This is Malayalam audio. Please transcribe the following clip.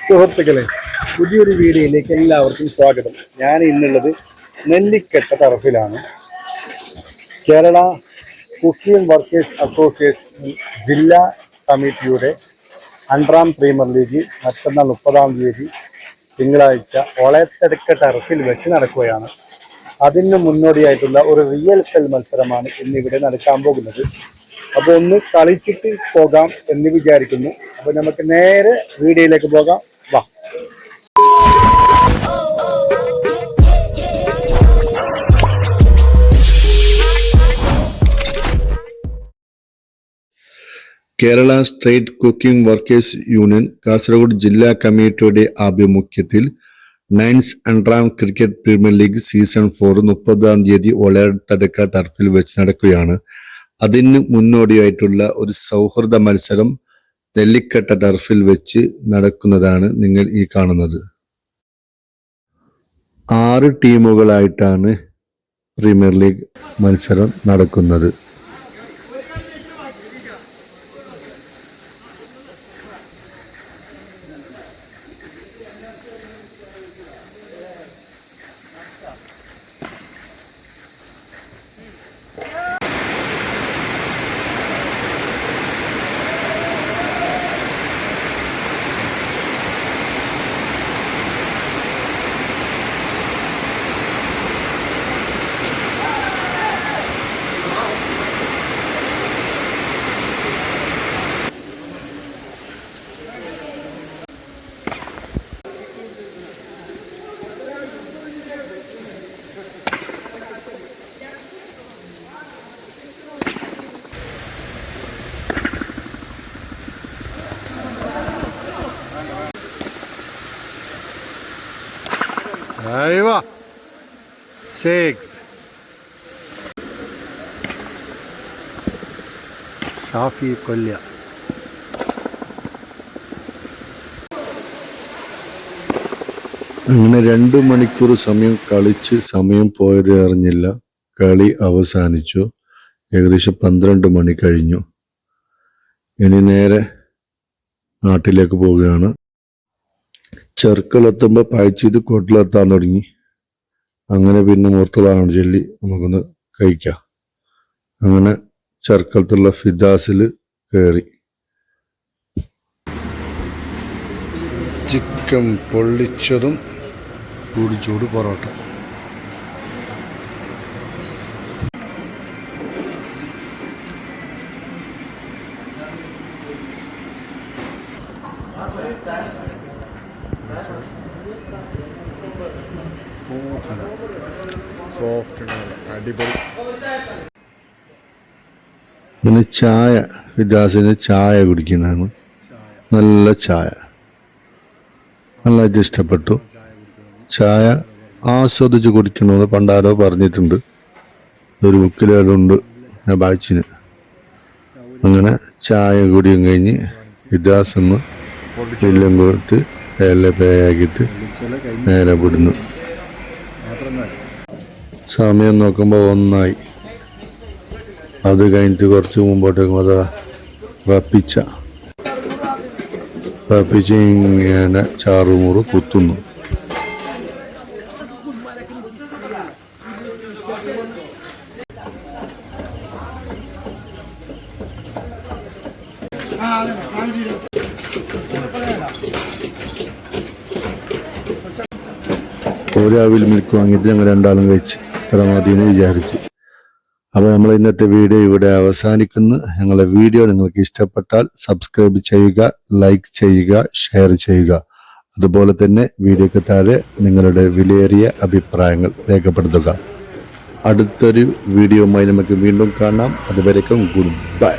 സുഹൃത്തുക്കളെ, പുതിയൊരു വീഡിയോയിലേക്ക് എല്ലാവർക്കും സ്വാഗതം. ഞാൻ ഇന്നുള്ളത് നെല്ലിക്കട്ട ടർഫിലാണ്. കേരള കുക്കിംഗ് വർക്കേഴ്സ് അസോസിയേഷൻ ജില്ലാ കമ്മിറ്റിയുടെ അണ്ടറാം പ്രീമിയർ ലീഗ് മറ്റന്നാൾ 30-ാം തീയതി തിങ്കളാഴ്ച ഒളയത്തടുക്ക ടർഫിൽ വെച്ച് നടക്കുകയാണ്. അതിന് മുന്നോടിയായിട്ടുള്ള ഒരു റിയൽ സെൽ മത്സരമാണ് ഇന്നിവിടെ നടക്കാൻ പോകുന്നത്. അപ്പോൾ ഒന്ന് കളിച്ചിട്ട് പോകാം എന്ന് വിചാരിക്കുന്നു. അപ്പോൾ നമുക്ക് നേരെ വീഡിയോയിലേക്ക് പോകാം. വാ. Kerala state cooking workers union Kasaragod ജില്ലാ കമ്മിറ്റിയുടെ ആഭിമുഖ്യത്തിൽ Nayans അണ്ടറാം cricket premier league season 4 30-ാം തീയതി ഒളയത്തടുക്ക ടർഫിൽ വെച്ച് നടക്കുകയാണ്. അതിന് മുന്നോടിയായിട്ടുള്ള ഒരു സൗഹൃദ മത്സരം നെല്ലിക്കട്ട ടർഫിൽ വെച്ച് നടക്കുന്നതാണ് നിങ്ങൾ ഈ കാണുന്നത്. 6 ടീമുകളായിട്ടാണ് പ്രീമിയർ ലീഗ് മത്സരം നടക്കുന്നത്. Ayva 6 ഷാഫി കൊല്യ. അങ്ങനെ 2 മണിക്കൂർ സമയം കളിച്ച് സമയം പോയത് അറിഞ്ഞില്ല. കളി അവസാനിച്ചു. ഏകദേശം 12 മണി കഴിഞ്ഞു. ഇനി നേരെ നാട്ടിലേക്ക് പോവുകയാണ്. ചെറുക്കളെത്തുമ്പോൾ പായ്ച്ചത് കൊട്ടിലെത്താൻ തുടങ്ങി. അങ്ങനെ പിന്നെ മുഹൂർത്തതാണ് ചൊല്ലി നമുക്കൊന്ന് കഴിക്കാം. അങ്ങനെ ചെറുക്കലത്തുള്ള ഫിദാസിൽ കയറി. ചിക്കൻ പൊള്ളിച്ചതും ചൂട് പൊറോട്ട. പിന്നെ ചായ, ഫിദാസിന് ചായ കുടിക്കുന്നതാണ്. നല്ല ചായ, നല്ലതായിട്ട് ഇഷ്ടപ്പെട്ടു. ചായ ആസ്വദിച്ച് കുടിക്കണമെന്ന് പണ്ടാരോ പറഞ്ഞിട്ടുണ്ട്. ഒരു ബുക്കിലുണ്ട് ഞാൻ വായിച്ചിന്. അങ്ങനെ ചായ കുടിയും കഴിഞ്ഞ് ഫിദാസൊന്ന് എല്ലാം കൊടുത്ത് എല്ലാം പേയാക്കിയിട്ട് നേരെ വിടുന്നു. സമയം നോക്കുമ്പോൾ 1 അത് കഴിഞ്ഞിട്ട് കുറച്ച് മുമ്പോട്ടേക്കും അത് റപ്പിച്ച ഇങ്ങനെ ചാറുമുറ് കുത്തുന്നു. ഒരാവിൽ മിൽക്ക് വാങ്ങിയിട്ട് ഞങ്ങൾ 2 കഴിച്ച് അത്ര മതിയെന്ന് വിചാരിച്ച്. അപ്പോൾ നമ്മൾ ഇന്നത്തെ വീഡിയോ ഇവിടെ അവസാനിക്കുന്നു. ഞങ്ങളുടെ വീഡിയോ നിങ്ങൾക്ക് ഇഷ്ടപ്പെട്ടാൽ സബ്സ്ക്രൈബ് ചെയ്യുക, ലൈക്ക് ചെയ്യുക, ഷെയർ ചെയ്യുക. അതുപോലെ തന്നെ വീഡിയോയ്ക്ക് താഴെ നിങ്ങളുടെ വിലയേറിയ അഭിപ്രായങ്ങൾ രേഖപ്പെടുത്തുക. അടുത്തൊരു വീഡിയോയുമായി നമുക്ക് വീണ്ടും കാണാം. അതുവരേക്കും ഗുഡ് ബൈ.